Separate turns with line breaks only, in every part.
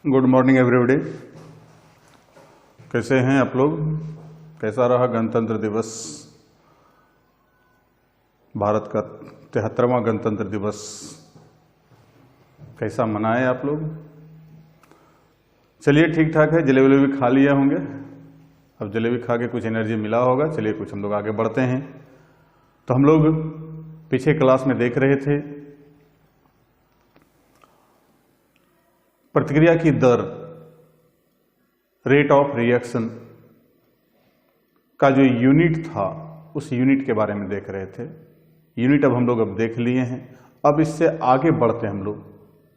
Good morning everybody. कैसे हैं आप लोग? कैसा रहा गणतंत्र दिवस? भारत का 73वां गणतंत्र दिवस कैसा मनाए आप लोग? चलिए ठीक ठाक है। जलेबी भी खा लिए होंगे। अब जलेबी खा के कुछ एनर्जी मिला होगा। चलिए कुछ हम लोग आगे बढ़ते हैं। तो हम लोग पीछे क्लास में देख रहे थे प्रतिक्रिया की दर, रेट ऑफ रिएक्शन का जो यूनिट था उस यूनिट के बारे में देख रहे थे। यूनिट अब हम लोग देख लिए हैं। अब इससे आगे बढ़ते हैं हम लोग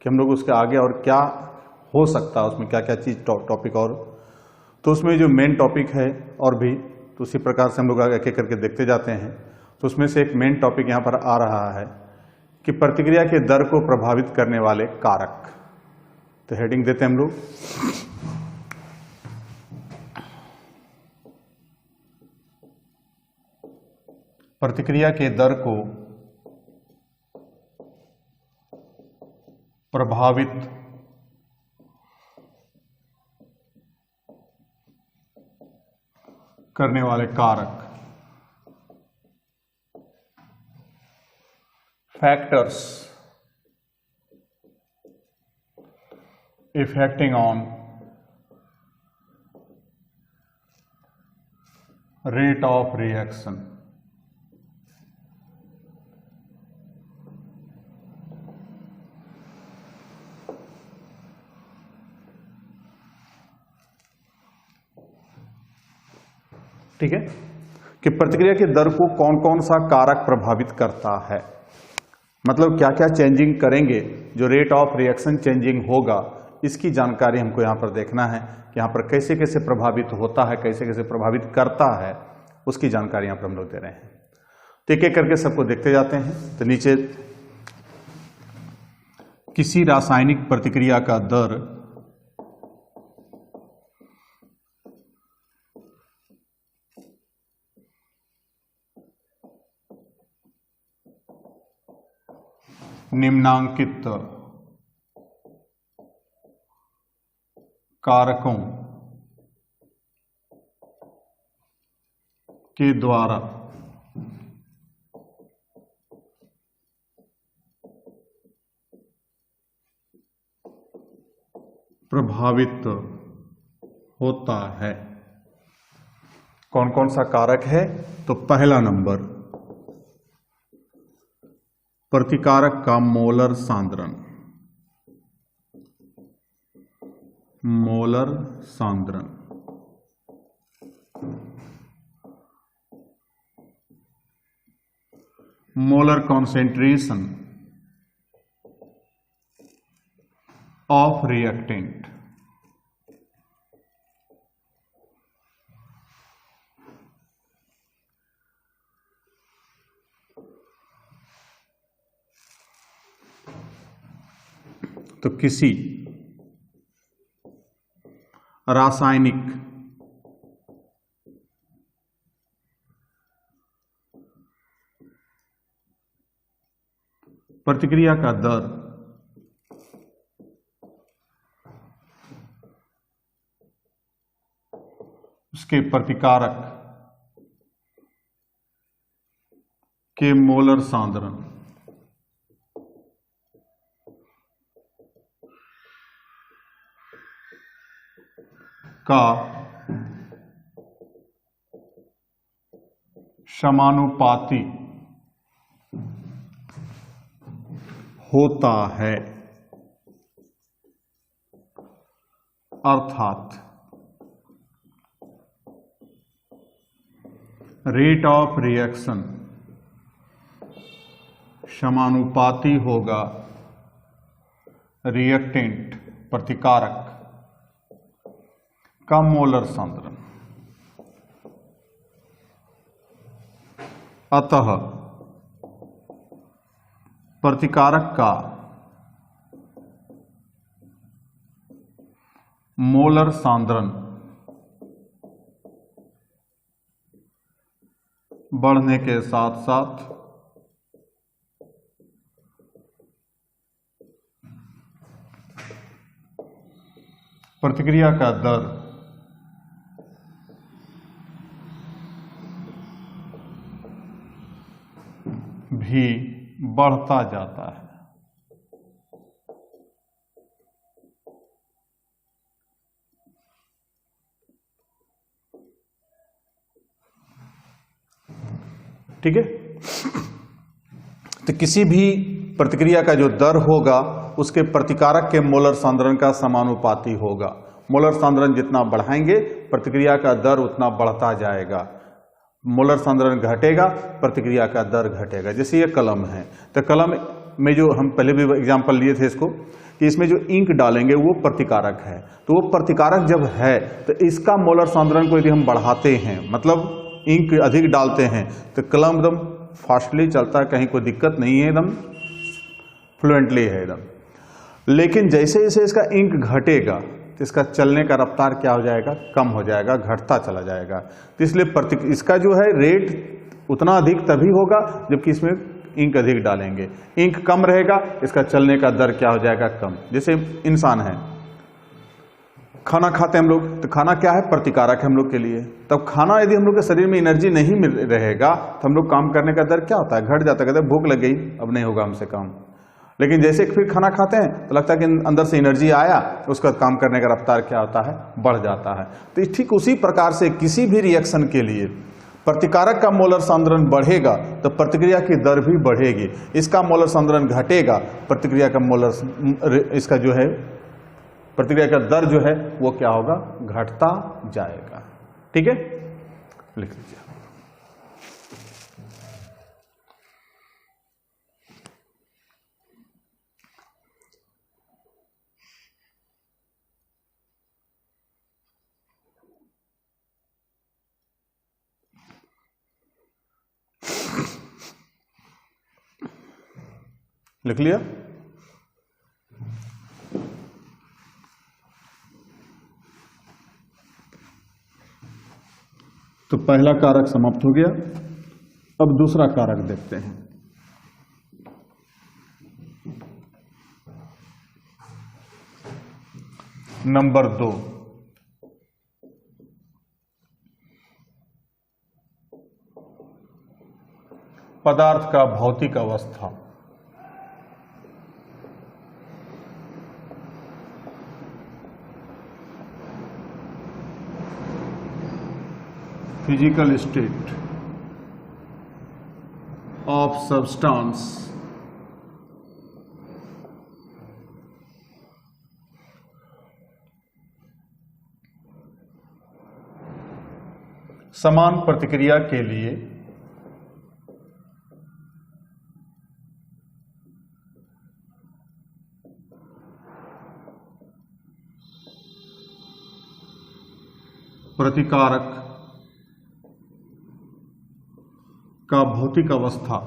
कि हम लोग उसके आगे और क्या हो सकता है, उसमें क्या क्या चीज टॉपिक और तो उसमें जो मेन टॉपिक है और भी तो उसी प्रकार से हम लोग आगे एक एक करके देखते जाते हैं। तो उसमें से एक मेन टॉपिक यहाँ पर आ रहा है कि प्रतिक्रिया के दर को प्रभावित करने वाले कारक। तो हेडिंग देते हैं हम लोग, प्रतिक्रिया के दर को प्रभावित करने वाले कारक। Factors affecting on rate of reaction। ठीक है कि प्रतिक्रिया की दर को कौन कौन सा कारक प्रभावित करता है, मतलब क्या क्या चेंजिंग करेंगे जो रेट ऑफ रिएक्शन चेंजिंग होगा, इसकी जानकारी हमको यहाँ पर देखना है कि यहाँ पर कैसे कैसे प्रभावित होता है, कैसे कैसे प्रभावित करता है, उसकी जानकारी यहाँ पर हम लोग दे रहे हैं। तो एक एक करके सबको देखते जाते हैं। तो नीचे किसी रासायनिक प्रतिक्रिया का दर निम्नांकित कारकों के द्वारा प्रभावित होता है। कौन कौन सा कारक है? तो पहला नंबर, प्रतिकारक का मोलर सांद्रण। मोलर सांद्रण मोलर कॉन्सेंट्रेशन ऑफ रिएक्टेंट। तो किसी रासायनिक प्रतिक्रिया का दर उसके प्रतिकारक के मोलर सांद्रण का समानुपाती होता है, अर्थात रेट ऑफ रिएक्शन समानुपाती होगा रिएक्टेंट प्रतिकारक का मोलर सांद्रण। अतः प्रतिकारक का मोलर सांद्रण बढ़ने के साथ साथ प्रतिक्रिया का दर भी बढ़ता जाता है। ठीक है, तो किसी भी प्रतिक्रिया का जो दर होगा उसके प्रतिकारक के मोलर सांद्रण का समानुपाती होगा। मोलर सांद्रण जितना बढ़ाएंगे प्रतिक्रिया का दर उतना बढ़ता जाएगा। मोलर सांद्रण घटेगा, प्रतिक्रिया का दर घटेगा। जैसे ये कलम है, तो कलम में जो हम पहले भी एग्जाम्पल लिए थे इसको, कि इसमें जो इंक डालेंगे वो प्रतिकारक है, तो वो प्रतिकारक जब है तो इसका मोलर सांद्रण को यदि हम बढ़ाते हैं, मतलब इंक अधिक डालते हैं, तो कलम एकदम फास्टली चलता है, कहीं कोई दिक्कत नहीं है, एकदम फ्लुएंटली है एकदम। लेकिन जैसे जैसे इसका इंक घटेगा तो इसका चलने का रफ्तार क्या हो जाएगा, कम हो जाएगा, घटता चला जाएगा। तो इसलिए इसका जो है रेट उतना अधिक तभी होगा जबकि इसमें इंक अधिक डालेंगे। इंक कम रहेगा, इसका चलने का दर क्या हो जाएगा, कम। जैसे इंसान है, खाना खाते हैं हम लोग, तो खाना क्या है, प्रतिकारक है हम लोग के लिए। तब खाना यदि हम लोग के शरीर में एनर्जी नहीं मिल रहेगा तो हम लोग काम करने का दर क्या होता है, घट जाता है। कहते हैं भूख लग गई, अब नहीं होगा हमसे काम। लेकिन जैसे फिर खाना खाते हैं तो लगता है कि अंदर से एनर्जी आया, उसका काम करने का रफ्तार क्या होता है, बढ़ जाता है। तो ठीक उसी प्रकार से किसी भी रिएक्शन के लिए प्रतिकारक का मोलर सांद्रण बढ़ेगा तो प्रतिक्रिया की दर भी बढ़ेगी। इसका मोलर सांद्रण घटेगा, प्रतिक्रिया का इसका जो है प्रतिक्रिया का दर जो है वो क्या होगा, घटता जाएगा। ठीक है, लिख लीजिए। लिख लिया। तो पहला कारक समाप्त हो गया। अब दूसरा कारक देखते हैं। नंबर 2, पदार्थ का भौतिक अवस्था। फिजिकल स्टेट ऑफ सब्सटेंस समान प्रतिक्रिया के लिए प्रतिकारक का भौतिक अवस्था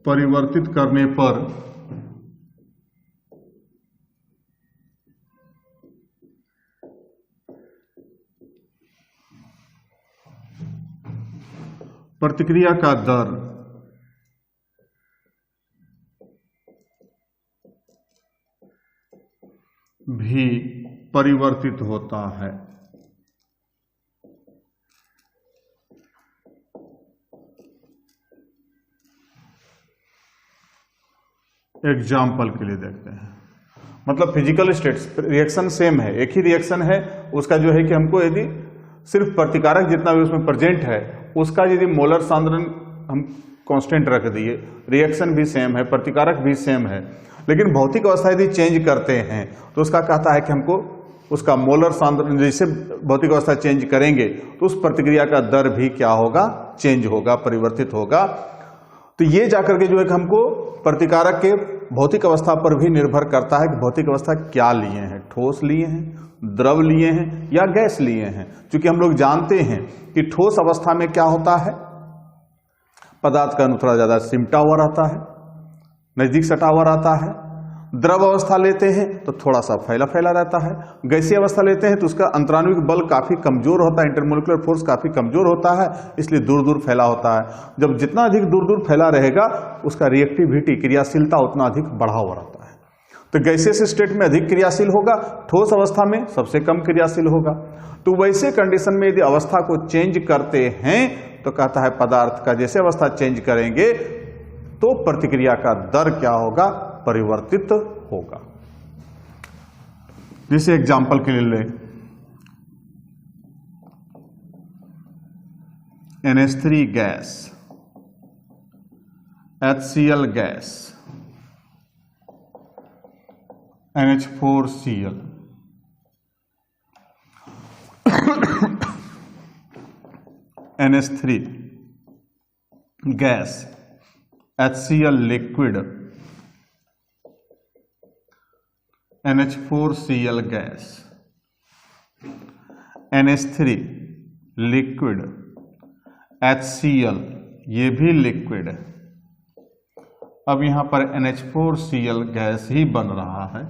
परिवर्तित करने पर प्रतिक्रिया का दर भी परिवर्तित होता है। एग्जाम्पल के लिए देखते हैं। मतलब फिजिकल स्टेट्स रिएक्शन सेम है, एक ही रिएक्शन है, उसका जो है कि हमको यदि सिर्फ प्रतिकारक जितना भी उसमें प्रेजेंट है उसका यदि मोलर सांद्रण हम कांस्टेंट रख दिए, रिएक्शन भी सेम है, प्रतिकारक भी सेम है, लेकिन भौतिक अवस्था यदि चेंज करते हैं तो उसका कहता है कि हमको उसका मोलर सांद्रण, जैसे भौतिक अवस्था चेंज करेंगे तो उस प्रतिक्रिया का दर भी क्या होगा, चेंज होगा, परिवर्तित होगा। तो ये जाकर के जो है हमको प्रतिकारक के भौतिक अवस्था पर भी निर्भर करता है कि भौतिक अवस्था क्या लिए हैं, ठोस लिए हैं, द्रव लिए हैं या गैस लिए हैं। क्योंकि हम लोग जानते हैं कि ठोस अवस्था में क्या होता है, पदार्थ का थोड़ा ज्यादा सिमटा हुआ रहता है, नजदीक सटा हुआ रहता है। द्रव अवस्था लेते हैं तो थोड़ा सा फैला फैला रहता है, गैसीय अवस्था लेते हैं तो उसका अंतराण्विक बल काफी कमजोर होता है, इंटरमोलिकुलर फोर्स काफी कमजोर होता है, इसलिए दूर दूर फैला होता है। जब जितना अधिक दूर दूर फैला रहेगा उसका रिएक्टिविटी क्रियाशीलता उतना अधिक बढ़ा हुआ रहता है। तो गैसियस स्टेट में अधिक क्रियाशील होगा, ठोस अवस्था में सबसे कम क्रियाशील होगा। तो वैसे कंडीशन में यदि अवस्था को चेंज करते हैं तो कहता है पदार्थ का जैसे अवस्था चेंज करेंगे तो प्रतिक्रिया का दर क्या होगा, परिवर्तित होगा। जैसे एग्जांपल के लिए ले NH3 gas, HCl gas, NH4Cl, NH3 gas, HCl liquid, NH4Cl gas, NH3 liquid, HCl ये भी लिक्विड है। अब यहां पर NH4Cl गैस ही बन रहा है,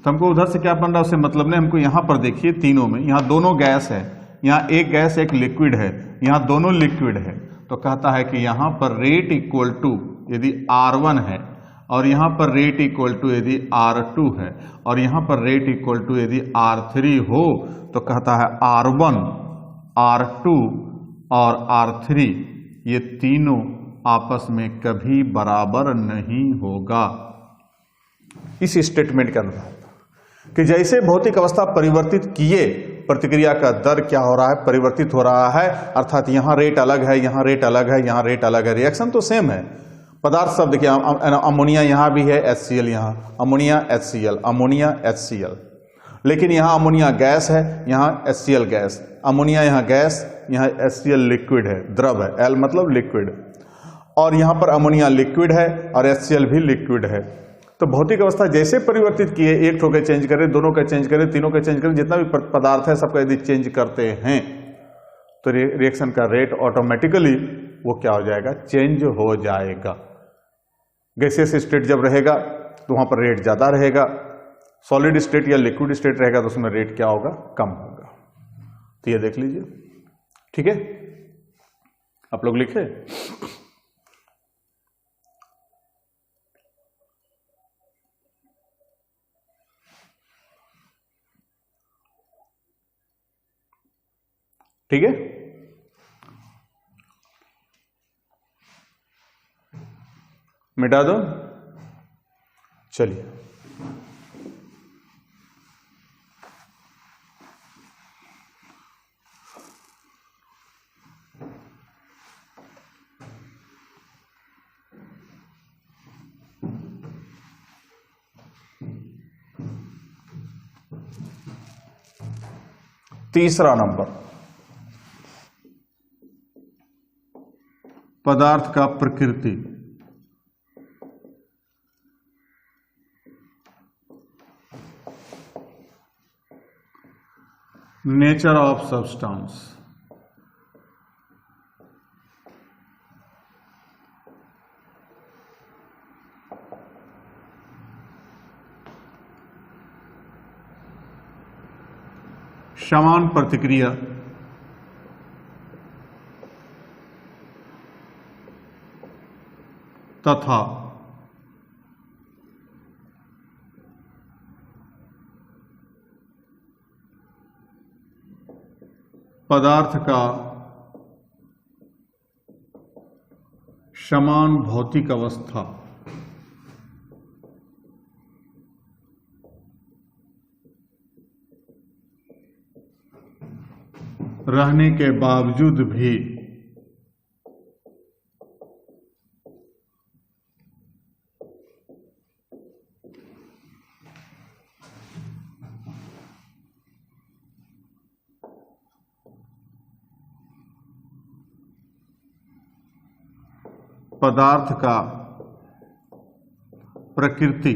तो हमको उधर से क्या बन रहा है उससे मतलब नहीं। हमको यहां पर देखिए तीनों में, यहां दोनों गैस है, यहां एक गैस एक लिक्विड है, यहां दोनों लिक्विड है। तो कहता है कि यहां पर रेट इक्वल टू यदि R1 है और यहां पर रेट इक्वल टू यदि R2 है और यहां पर रेट इक्वल टू यदि R3 हो तो कहता है R1, R2 और R3 ये तीनों आपस में कभी बराबर नहीं होगा। इस स्टेटमेंट के अनुसार कि जैसे भौतिक अवस्था परिवर्तित किए प्रतिक्रिया का दर क्या हो रहा है, परिवर्तित हो रहा है, अर्थात यहां रेट अलग है, यहां रेट अलग है, यहां रेट अलग है, रिएक्शन तो सेम है। पदार्थ सब देखिए, अमोनिया यहां भी है, HCl यहां, अमोनिया HCl, अमोनिया HCl, लेकिन यहां अमोनिया गैस है, यहां HCl गैस, अमोनिया यहां गैस, यहां HCl लिक्विड है, द्रव है, L मतलब लिक्विड, और यहां पर अमोनिया लिक्विड है और HCl भी लिक्विड है। तो भौतिक अवस्था जैसे परिवर्तित किए, एक ठो के चेंज करें, दोनों का चेंज करें, तीनों का चेंज करें, जितना भी पदार्थ है सबका यदि चेंज करते हैं तो रिएक्शन का रेट ऑटोमेटिकली वो क्या हो जाएगा, चेंज हो जाएगा। गैसियस स्टेट जब रहेगा तो वहां पर रेट ज्यादा रहेगा, सॉलिड स्टेट या लिक्विड स्टेट रहेगा तो उसमें रेट क्या होगा, कम होगा। तो ये देख लीजिए, ठीक है, आप लोग लिखे। ठीक है, मिटा दो, चलिए। तीसरा नंबर, पदार्थ का प्रकृति। Nature of substance. समान प्रतिक्रिया तथा पदार्थ का समान भौतिक अवस्था रहने के बावजूद भी पदार्थ का प्रकृति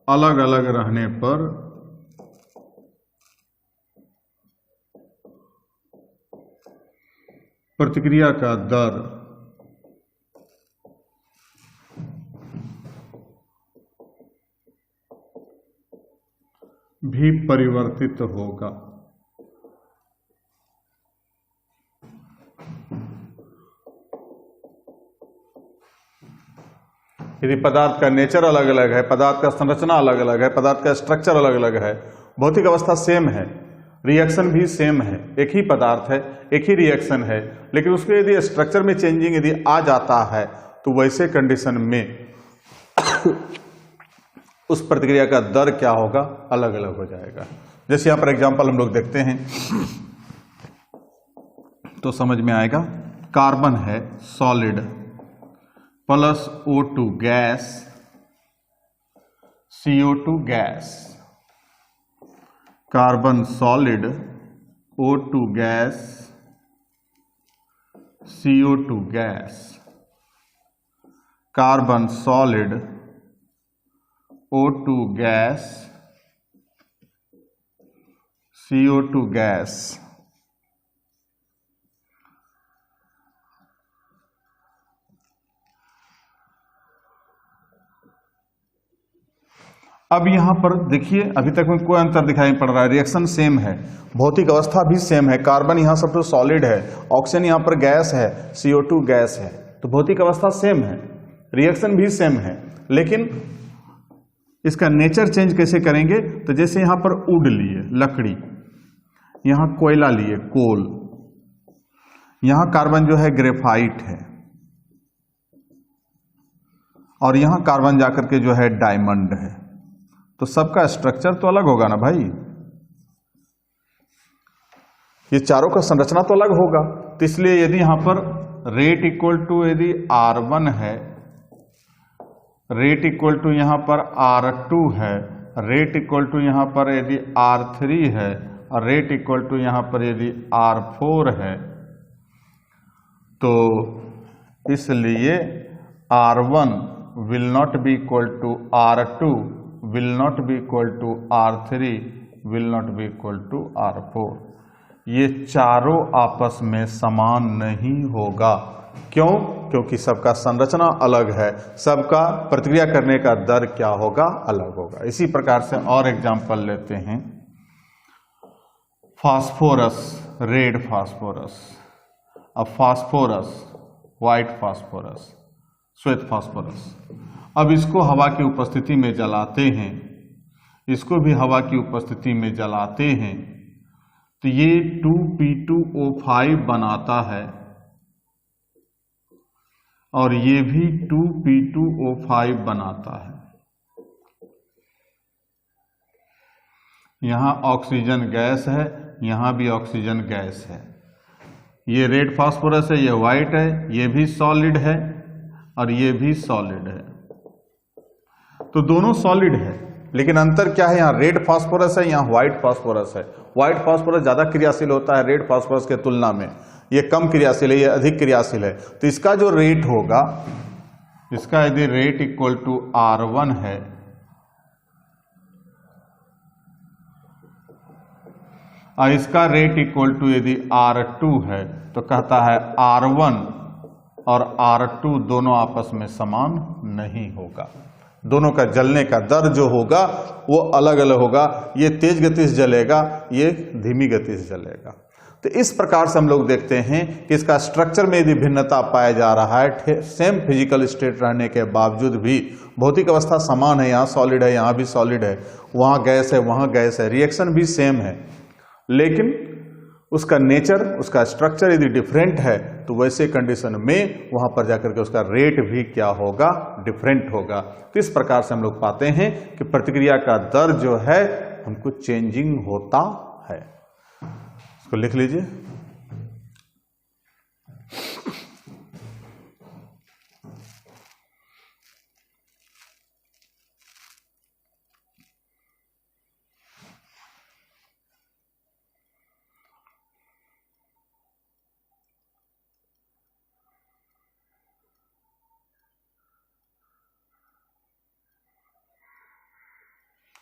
अलग अलग रहने पर प्रतिक्रिया का दर भी परिवर्तित होगा। यदि पदार्थ का नेचर अलग अलग है, पदार्थ का संरचना अलग अलग है, पदार्थ का स्ट्रक्चर अलग अलग है, भौतिक अवस्था सेम है, रिएक्शन भी सेम है, एक ही पदार्थ है, एक ही रिएक्शन है, लेकिन उसके यदि स्ट्रक्चर में चेंजिंग यदि आ जाता है तो वैसे कंडीशन में उस प्रतिक्रिया का दर क्या होगा, अलग अलग हो जाएगा। जैसे यहां पर एग्जांपल हम लोग देखते हैं तो समझ में आएगा। कार्बन है solid plus O2 gas, CO2 gas, carbon solid, O2 gas, CO2 gas, carbon solid, O2 gas, CO2 gas. अब यहां पर देखिए अभी तक में कोई अंतर दिखाई पड़ रहा है, रिएक्शन सेम है, भौतिक अवस्था भी सेम है, कार्बन यहां सब तो सॉलिड है, ऑक्सीजन यहां पर गैस है, CO2 गैस है, तो भौतिक अवस्था सेम है, रिएक्शन भी सेम है, लेकिन इसका नेचर चेंज कैसे करेंगे? तो जैसे यहां पर वुड लिए लकड़ी, यहां कोयला लिए कोल, यहां कार्बन जो है ग्रेफाइट है, और यहां कार्बन जाकर के जो है डायमंड है, तो सबका स्ट्रक्चर तो अलग होगा ना भाई, ये चारों का संरचना तो अलग होगा। तो इसलिए यदि यहां पर रेट इक्वल टू यदि R1 है, रेट इक्वल टू यहां पर R2 है, रेट इक्वल टू यहां पर यदि R3 है, और रेट इक्वल टू यहां पर यदि R4 है, तो इसलिए R1 will not be equal to R2, will not be equal to R3, will not be equal to R4। ये चारों आपस में समान नहीं होगा। क्यों? क्योंकि सबका संरचना अलग है, सबका प्रतिक्रिया करने का दर क्या होगा, अलग होगा। इसी प्रकार से और एग्जांपल लेते हैं, फास्फोरस, रेड फास्फोरस, अब फास्फोरस, व्हाइट फास्फोरस, श्वेत फास्फोरस, अब इसको हवा की उपस्थिति में जलाते हैं, इसको भी हवा की उपस्थिति में जलाते हैं, तो ये 2P2O5 बनाता है, और ये भी 2P2O5 बनाता है। यहां ऑक्सीजन गैस है, यहां भी ऑक्सीजन गैस है। ये रेड फास्फोरस है, ये व्हाइट है, ये भी सॉलिड है और ये भी सॉलिड है, तो दोनों सॉलिड है, लेकिन अंतर क्या है, यहाँ रेड फास्फोरस है, यहाँ व्हाइट फास्फोरस है। व्हाइट फास्फोरस ज्यादा क्रियाशील होता है रेड फास्फोरस के तुलना में, ये कम क्रियाशील है, ये अधिक क्रियाशील है। तो इसका जो रेट होगा, इसका यदि रेट इक्वल टू R1 है, और इसका रेट इक्वल टू यदि R2 है, तो कहता है R1 और R2 दोनों आपस में समान नहीं होगा, दोनों का जलने का दर जो होगा वो अलग अलग होगा, ये तेज गति से जलेगा, ये धीमी गति से जलेगा। तो इस प्रकार से हम लोग देखते हैं कि इसका स्ट्रक्चर में यदि भिन्नता पाया जा रहा है, सेम फिजिकल स्टेट रहने के बावजूद भी भौतिक अवस्था समान है, यहाँ सॉलिड है, यहाँ भी सॉलिड है, वहाँ गैस है, वहाँ गैस है, रिएक्शन भी सेम है, लेकिन उसका नेचर, उसका स्ट्रक्चर यदि डिफरेंट है, तो वैसे कंडीशन में वहां पर जाकर के उसका रेट भी क्या होगा, डिफरेंट होगा। तो इस प्रकार से हम लोग पाते हैं कि प्रतिक्रिया का दर जो है हमको चेंजिंग होता है। इसको लिख लीजिए,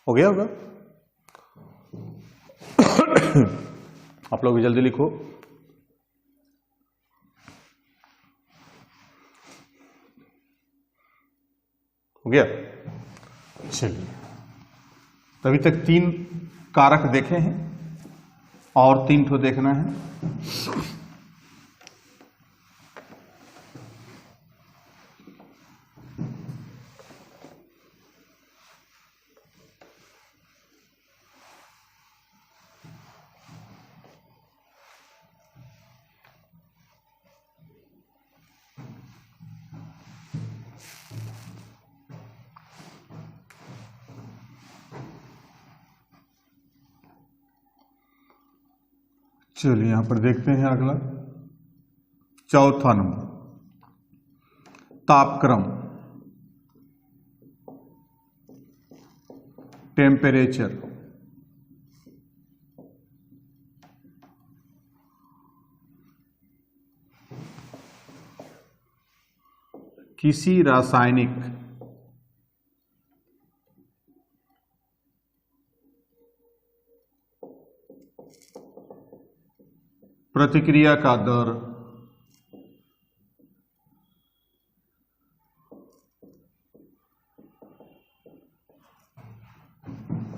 हो गया होगा। आप लोग भी जल्दी लिखो। हो गया, चलिए। तभी तक 3 कारक देखे हैं और 3 ठो देखना है। चलिए यहां पर देखते हैं अगला चौथा नंबर, तापक्रम, टेम्परेचर। किसी रासायनिक प्रतिक्रिया का दर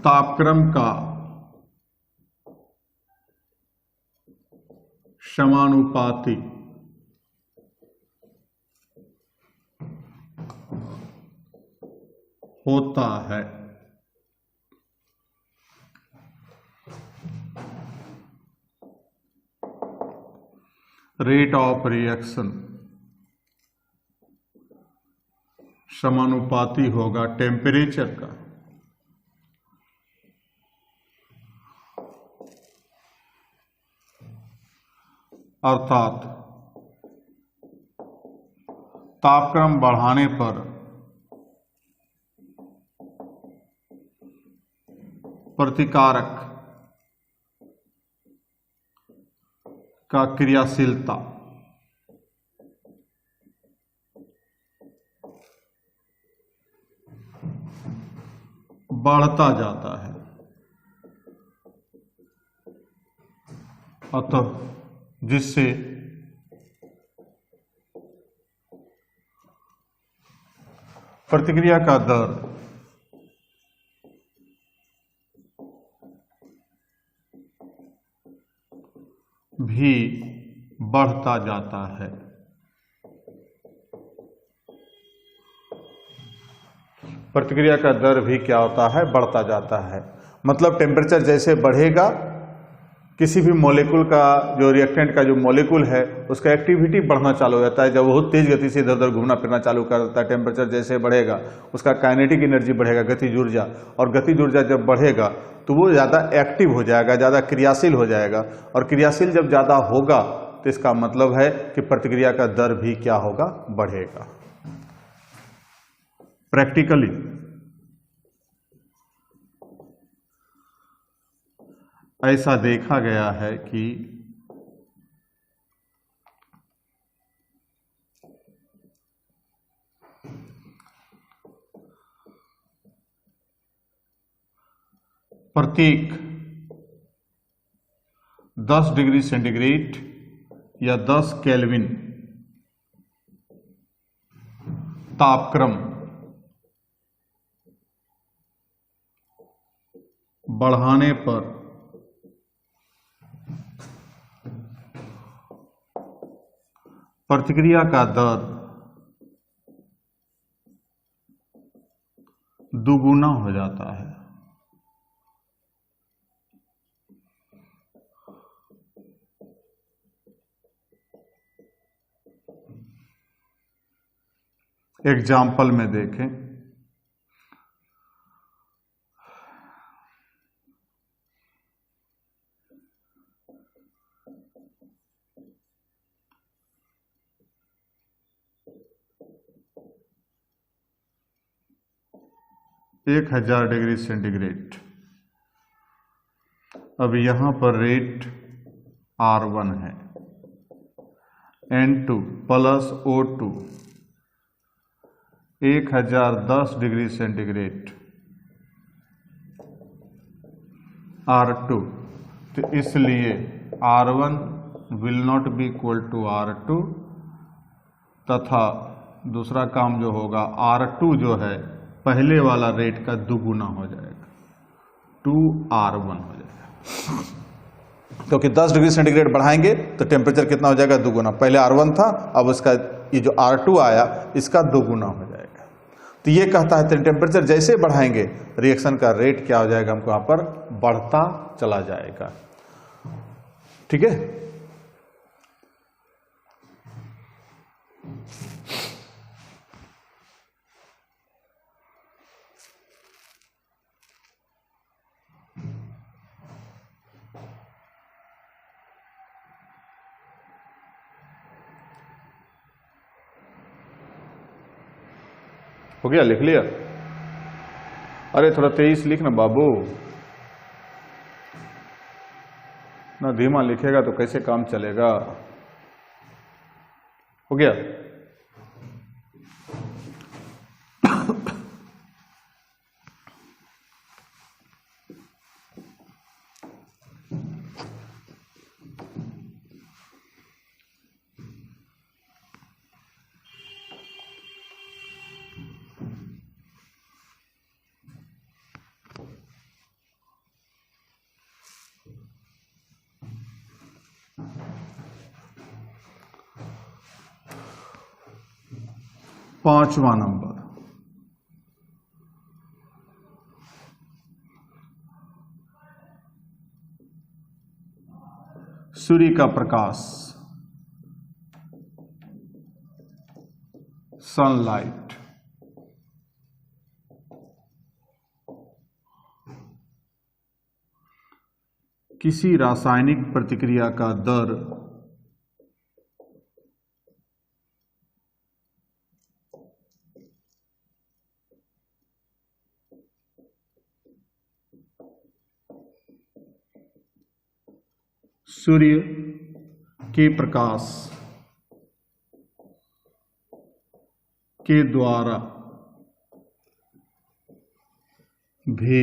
तापक्रम का समानुपाती होता है। रेट ऑफ रिएक्शन समानुपाती होगा टेम्परेचर का। अर्थात तापक्रम बढ़ाने पर प्रतिकारक का क्रियाशीलता बढ़ता जाता है। अतः जिससे प्रतिक्रिया का दर भी बढ़ता जाता है। प्रतिक्रिया का दर भी क्या होता है, बढ़ता जाता है। मतलब टेम्परेचर जैसे बढ़ेगा, किसी भी मॉलिक्यूल का जो रिएक्टेंट का जो मॉलिक्यूल है उसका एक्टिविटी बढ़ना चालू हो जाता है। जब बहुत तेज गति से इधर उधर घूमना फिरना चालू कर देता है, टेम्परेचर जैसे बढ़ेगा उसका काइनेटिक एनर्जी बढ़ेगा, गतिज ऊर्जा, और गतिज ऊर्जा जब बढ़ेगा तो वो ज़्यादा एक्टिव हो जाएगा, ज़्यादा क्रियाशील हो जाएगा, और क्रियाशील जब ज़्यादा होगा तो इसका मतलब है कि प्रतिक्रिया का दर भी क्या होगा, बढ़ेगा। प्रैक्टिकली ऐसा देखा गया है कि प्रत्येक 10 डिग्री सेंटीग्रेड या 10 केल्विन तापक्रम बढ़ाने पर प्रतिक्रिया का दर दुगुना हो जाता है। एग्जाम्पल में देखें, एक 1000 डिग्री सेंटीग्रेड। अब यहां पर रेट R1 है, N2 plus O2 1010 degree centigrade R2, तो इसलिए R1 will not be equal to R2, तथा दूसरा काम जो होगा R2 जो है पहले वाला रेट का दुगुना हो जाएगा, 2R1 हो जाएगा, क्योंकि 10 डिग्री सेंटीग्रेड बढ़ाएंगे तो टेम्परेचर कितना हो जाएगा, दुगुना। पहले R1 था, अब उसका ये जो R2 आया इसका दुगुना हो जाएगा। तो ये कहता है टेम्परेचर जैसे बढ़ाएंगे रिएक्शन का रेट क्या हो जाएगा, हमको यहां पर बढ़ता चला जाएगा। ठीक है, हो गया, लिख लिया? अरे थोड़ा तेज लिख ना बाबू, ना धीमा लिखेगा तो कैसे काम चलेगा। हो गया? पांचवा नंबर, सूर्य का प्रकाश, सनलाइट, किसी रासायनिक प्रतिक्रिया का दर सूर्य के प्रकाश के द्वारा भी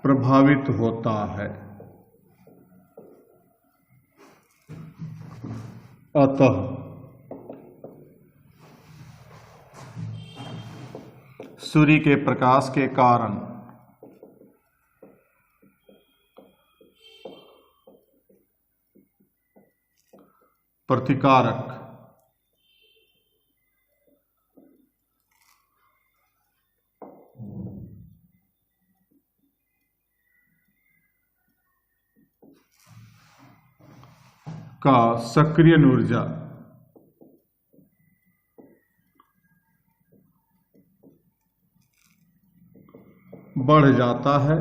प्रभावित होता है। अतः सूर्य के प्रकाश के कारण प्रतिकारक का सक्रियण ऊर्जा बढ़ जाता है,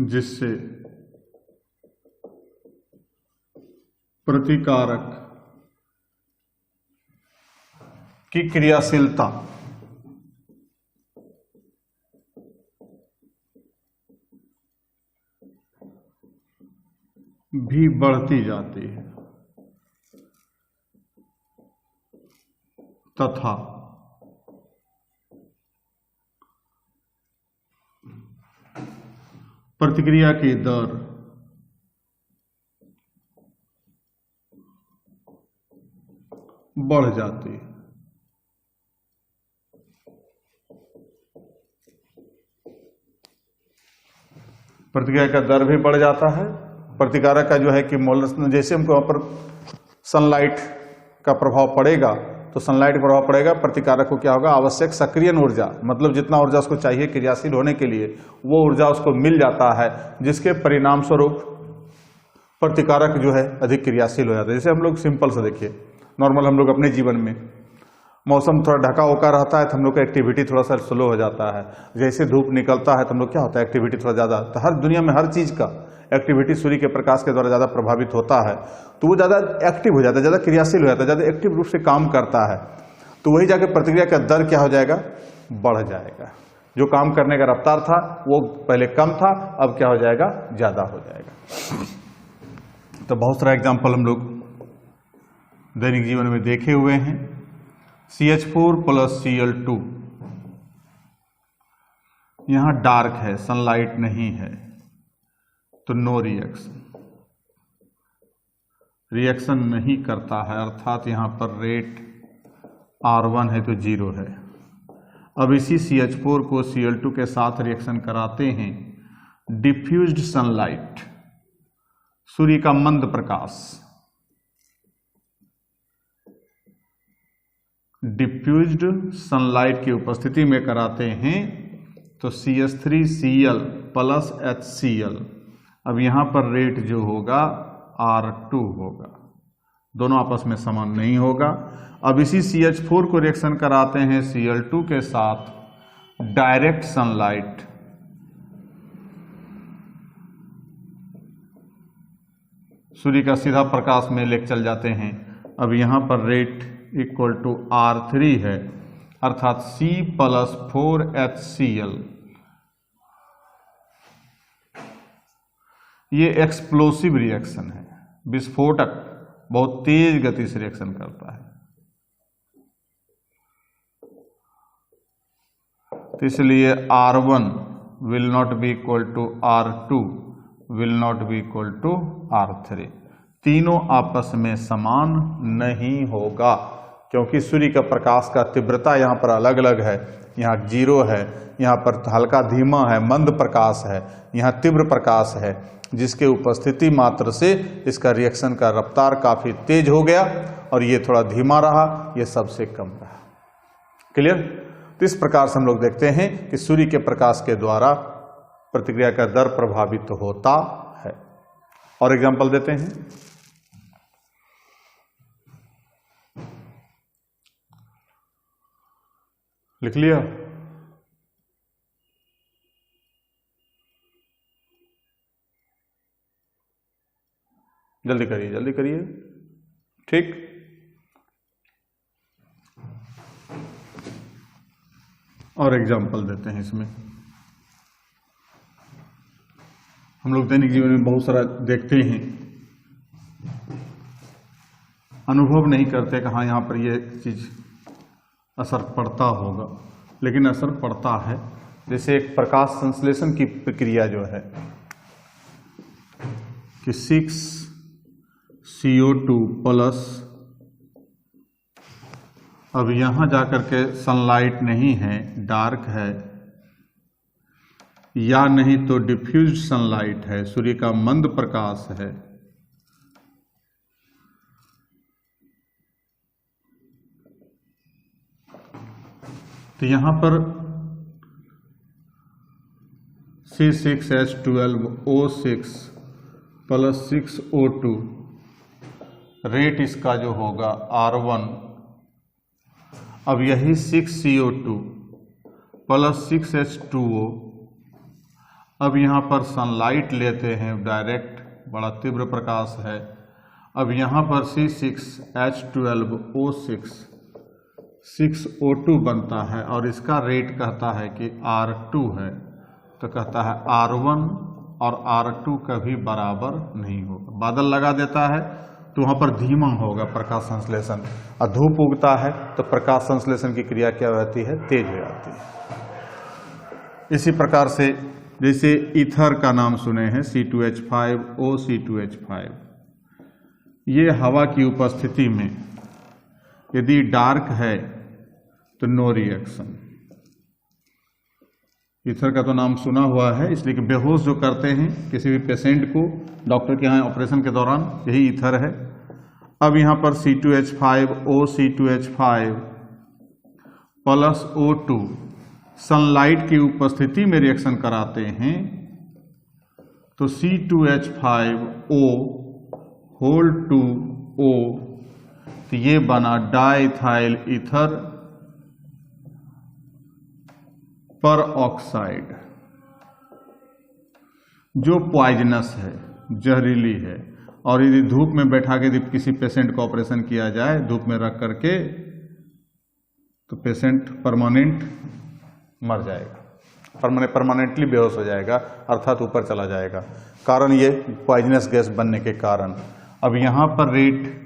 जिससे प्रतिकारक की क्रियाशीलता भी बढ़ती जाती है तथा प्रतिक्रिया की दर बढ़ जाती है। प्रतिक्रिया का दर भी बढ़ जाता है, प्रतिकारक का जो है कि मोलर, जैसे हमको वहां पर सनलाइट का प्रभाव पड़ेगा तो सनलाइट का प्रभाव पड़ेगा, प्रतिकारक को क्या होगा, आवश्यक सक्रियण ऊर्जा, मतलब जितना ऊर्जा उसको चाहिए क्रियाशील होने के लिए वो ऊर्जा उसको मिल जाता है, जिसके परिणाम स्वरूप प्रतिकारक जो है अधिक क्रियाशील हो जाता है। जैसे हम लोग सिंपल से देखिए, नॉर्मल हम लोग अपने जीवन में मौसम थोड़ा ढका होकर रहता है तो हम लोग का एक्टिविटी थोड़ा सा स्लो हो जाता है, जैसे धूप निकलता है तो हम लोग क्या होता है, एक्टिविटी थोड़ा ज़्यादा, तो हर दुनिया में हर चीज़ का एक्टिविटी सूर्य के प्रकाश के द्वारा ज़्यादा प्रभावित होता है, तो वो ज़्यादा एक्टिव हो जाता है, ज़्यादा क्रियाशील हो जाता है, ज़्यादा एक्टिव रूप से काम करता है, तो वही जाके प्रतिक्रिया का दर क्या हो जाएगा, बढ़ जाएगा। जो काम करने का रफ्तार था वो पहले कम था, अब क्या हो जाएगा, ज़्यादा हो जाएगा। तो बहुत सारा एग्जाम्पल हम लोग दैनिक जीवन में देखे हुए हैं। CH4 + Cl2, यहां डार्क है, सनलाइट नहीं है, तो नो रिएक्शन। रिएक्शन नहीं करता है, अर्थात यहाँ पर रेट R1 है तो 0 है। अब इसी CH4 को Cl2 के साथ रिएक्शन कराते हैं। डिफ्यूज्ड सनलाइट, सूर्य का मंद प्रकाश, डिफ्यूज्ड सनलाइट की उपस्थिति में कराते हैं तो CH3Cl प्लस HCl। अब यहाँ पर रेट जो होगा R2 होगा, दोनों आपस में समान नहीं होगा। अब इसी CH4 को रिएक्शन कराते हैं Cl2 के साथ, डायरेक्ट सनलाइट, सूर्य का सीधा प्रकाश में लेकर चल जाते हैं। अब यहाँ पर रेट इक्वल टू R3 है, अर्थात C प्लस 4HCl। ये एक्सप्लोसिव रिएक्शन है, विस्फोटक, बहुत तेज गति से रिएक्शन करता है। तो इसलिए R1 will not be equal to R2 will not be equal to R3। तीनों आपस में समान नहीं होगा, क्योंकि सूर्य का प्रकाश का तीव्रता यहाँ पर अलग अलग है। यहाँ 0 है, यहाँ पर हल्का धीमा है, मंद प्रकाश है, यहाँ तीव्र प्रकाश है, जिसके उपस्थिति मात्र से इसका रिएक्शन का रफ्तार काफ़ी तेज हो गया और ये थोड़ा धीमा रहा, ये सबसे कम रहा। क्लियर? तो इस प्रकार से हम लोग देखते हैं कि सूर्य के प्रकाश के द्वारा प्रतिक्रिया का दर प्रभावित होता है। और एग्जांपल देते हैं। लिख लिया? जल्दी करिए, जल्दी करिए। ठीक, और एग्जाम्पल देते हैं इसमें। हम लोग दैनिक जीवन में बहुत सारा देखते हैं, अनुभव नहीं करते कि हाँ यहाँ पर ये चीज असर पड़ता होगा, लेकिन असर पड़ता है। जैसे एक प्रकाश संश्लेषण की प्रक्रिया जो है कि 6CO2 प्लस, अब यहां जाकर के सनलाइट नहीं है, डार्क है, या नहीं तो डिफ्यूज्ड सनलाइट है, सूर्य का मंद प्रकाश है, तो यहां पर C6H12O6 प्लस 6O2, रेट इसका जो होगा R1। अब यही 6CO2 प्लस 6H2O, अब यहाँ पर सनलाइट लेते हैं डायरेक्ट, बड़ा तीव्र प्रकाश है। अब यहाँ पर C6H12O6 6O2 बनता है और इसका रेट कहता है कि R2 है, तो कहता है R1 और R2 कभी बराबर नहीं होगा। बादल लगा देता है तो वहाँ पर धीमा होगा प्रकाश संश्लेषण, और धूप उगता है तो प्रकाश संश्लेषण की क्रिया क्या होती है, तेज हो जाती है। इसी प्रकार से जैसे ईथर का नाम सुने हैं, C2H5O, ये हवा की उपस्थिति में यदि डार्क है तो नो रिएक्शन। ईथर का तो नाम सुना हुआ है, इसलिए कि बेहोश जो करते हैं किसी भी पेशेंट को डॉक्टर के यहाँ ऑपरेशन के दौरान, यही ईथर है। अब यहाँ पर C2H5O प्लस O2 सनलाइट की उपस्थिति में रिएक्शन कराते हैं तो C2H5O होल 2O, तो ये बना डाइथाइल ईथर पर ऑक्साइड, जो पॉइजनस है, जहरीली है। और यदि धूप में बैठा के यदि किसी पेशेंट को ऑपरेशन किया जाए, धूप में रख करके, तो पेशेंट परमानेंट मर जाएगा, परमानेंटली बेहोश हो जाएगा, अर्थात ऊपर चला जाएगा। कारण ये पॉइजनस गैस बनने के कारण। अब यहाँ पर रेट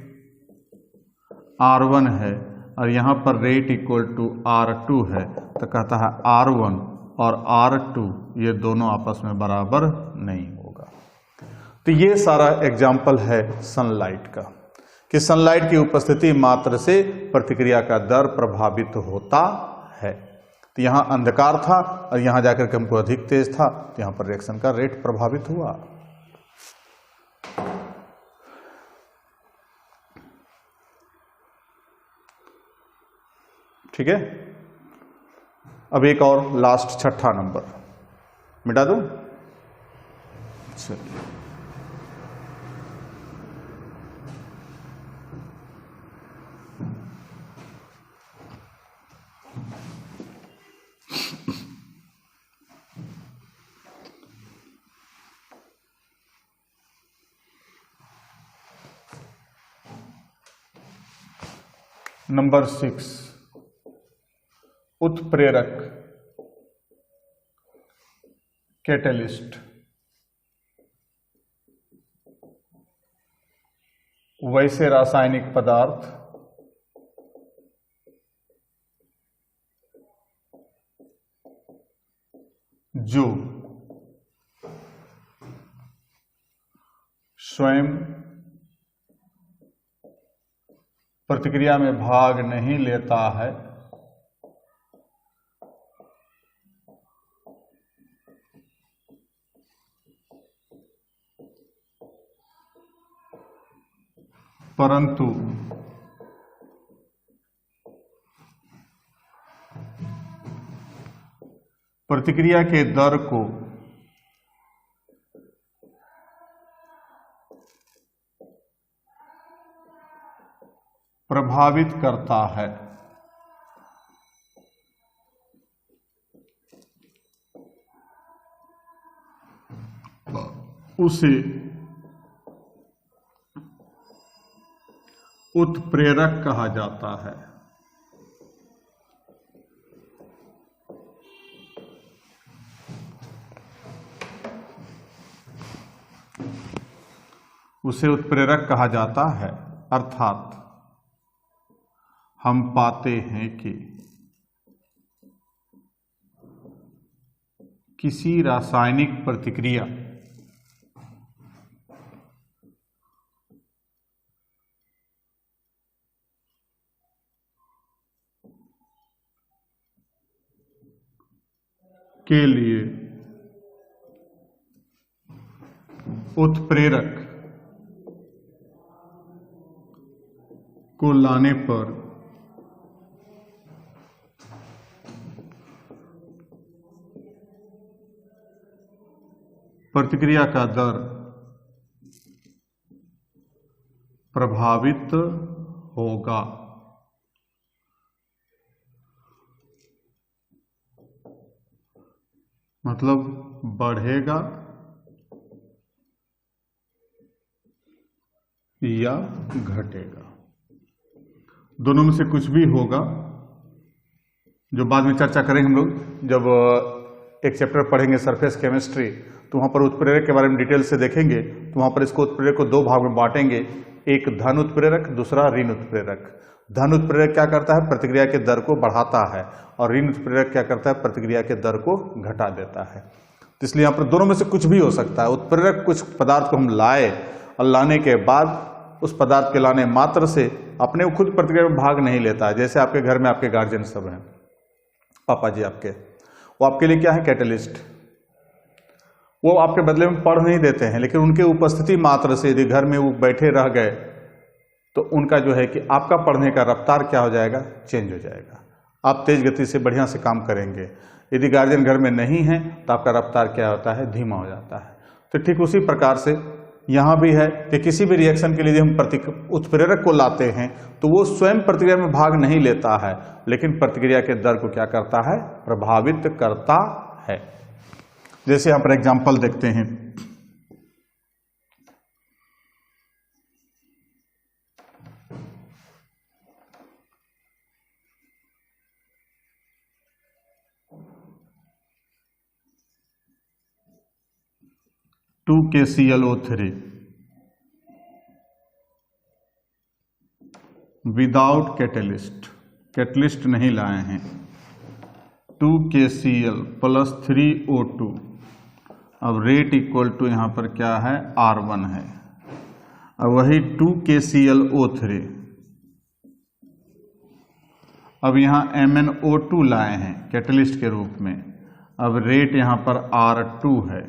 R1 है और यहाँ पर रेट इक्वल टू R2 है, तो कहता है R1 और R2 ये दोनों आपस में बराबर नहीं होगा। तो ये सारा एग्जाम्पल है सनलाइट का। कि सनलाइट की उपस्थिति मात्र से प्रतिक्रिया का दर प्रभावित होता है। तो यहां अंधकार था और यहां जाकर के हमको अधिक तेज था, तो यहां पर रिएक्शन का रेट प्रभावित हुआ। ठीक है, अब एक और लास्ट छठा नंबर मिटा दूं। चलिए, नंबर 6, उत्प्रेरक कैटलिस्ट। वैसे रासायनिक पदार्थ जो स्वयं प्रतिक्रिया में भाग नहीं लेता है, परंतु प्रतिक्रिया के दर को प्रभावित करता है, उसे उत्प्रेरक कहा जाता है। उसे उत्प्रेरक कहा जाता है, अर्थात हम पाते हैं कि किसी रासायनिक प्रतिक्रिया के लिए उत्प्रेरक को लाने पर प्रतिक्रिया का दर प्रभावित होगा। मतलब बढ़ेगा या घटेगा, दोनों में से कुछ भी होगा, जो बाद में चर्चा करेंगे हम लोग जब एक चैप्टर पढ़ेंगे सरफेस केमिस्ट्री, तो वहां पर उत्प्रेरक के बारे में डिटेल से देखेंगे। तो वहां पर इसको उत्प्रेरक को दो भाग में बांटेंगे, एक धन उत्प्रेरक, दूसरा ऋण उत्प्रेरक। धन उत्प्रेरक क्या करता है, प्रतिक्रिया के दर को बढ़ाता है, और ऋण उत्प्रेरक क्या करता है, प्रतिक्रिया के दर को घटा देता है। तो इसलिए यहाँ पर दोनों में से कुछ भी हो सकता है। उत्प्रेरक कुछ पदार्थ को हम लाए और लाने के बाद उस पदार्थ के लाने मात्र से अपने खुद प्रतिक्रिया में भाग नहीं लेता है। जैसे आपके घर में आपके गार्जियन सब हैं, पापा जी आपके, वो आपके लिए क्या है, कैटलिस्ट। वो आपके बदले में पढ़ नहीं देते हैं, लेकिन उनके उपस्थिति मात्र से यदि घर में वो बैठे रह गए तो उनका जो है कि आपका पढ़ने का रफ्तार क्या हो जाएगा, चेंज हो जाएगा। आप तेज गति से बढ़िया से काम करेंगे। यदि गार्जियन घर में नहीं है तो आपका रफ्तार क्या होता है, धीमा हो जाता है। तो ठीक उसी प्रकार से यहाँ भी है कि किसी भी रिएक्शन के लिए हम उत्प्रेरक को लाते हैं तो वो स्वयं प्रतिक्रिया में भाग नहीं लेता है, लेकिन प्रतिक्रिया के दर को क्या करता है, प्रभावित करता है। जैसे यहाँ पर एग्जाम्पल देखते हैं, KClO3 विदाउट कैटलिस्ट नहीं लाए हैं। 2KCl + 3O2। अब रेट इक्वल टू यहाँ पर क्या है, R1 है। अब वही 2KClO3, अब यहाँ MnO2 लाए हैं कैटलिस्ट के रूप में। अब रेट यहाँ पर R2 है,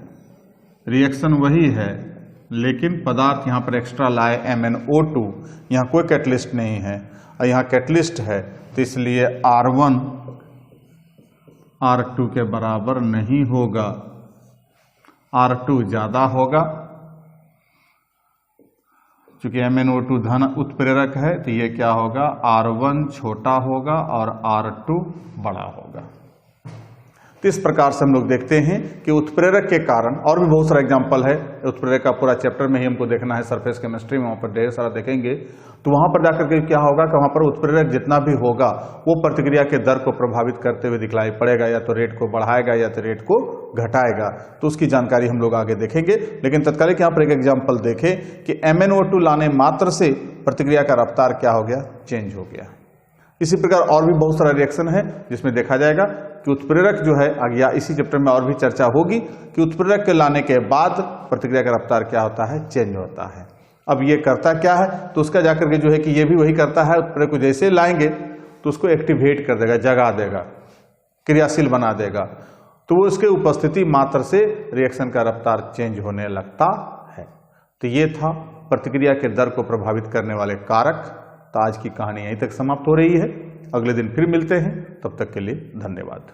रिएक्शन वही है लेकिन पदार्थ यहाँ पर एक्स्ट्रा लाए MnO2, यहाँ कोई कैटलिस्ट नहीं है और यहाँ कैटलिस्ट है, तो इसलिए R1 R2 के बराबर नहीं होगा, R2 ज़्यादा होगा। चूंकि MnO2 धन उत्प्रेरक है तो ये क्या होगा, R1 छोटा होगा और R2 बड़ा होगा। तो इस प्रकार से हम लोग देखते हैं कि उत्प्रेरक के कारण, और भी बहुत सारा एग्जांपल है, उत्प्रेरक का पूरा चैप्टर में ही हमको देखना है, सरफेस केमिस्ट्री में वहाँ पर ढेर सारा देखेंगे। तो वहाँ पर जाकर के क्या होगा कि वहाँ पर उत्प्रेरक जितना भी होगा वो प्रतिक्रिया के दर को प्रभावित करते हुए दिखलाई पड़ेगा, या तो रेट को बढ़ाएगा या तो रेट को घटाएगा। तो उसकी जानकारी हम लोग आगे देखेंगे, लेकिन तत्कालिक यहाँ पर एक एग्जाम्पल देखें कि MnO2 लाने मात्र से प्रतिक्रिया का रफ्तार क्या हो गया, चेंज हो गया। इसी प्रकार और भी बहुत सारा रिएक्शन है जिसमें देखा जाएगा कि उत्प्रेरक जो है आगे इसी चैप्टर में और भी चर्चा होगी कि उत्प्रेरक के लाने के बाद प्रतिक्रिया का रफ्तार क्या होता है, चेंज होता है। अब ये करता क्या है, तो उसका जाकर के जो है कि ये भी वही करता है, उत्प्रेरक को जैसे लाएंगे तो उसको एक्टिवेट कर देगा, जगा देगा, क्रियाशील बना देगा, तो वो उसके उपस्थिति मात्र से रिएक्शन का रफ्तार चेंज होने लगता है। तो ये था प्रतिक्रिया के दर को प्रभावित करने वाले कारक। तो आज की कहानी यहीं तक समाप्त हो रही है, अगले दिन फिर मिलते हैं, तब तक के लिए धन्यवाद।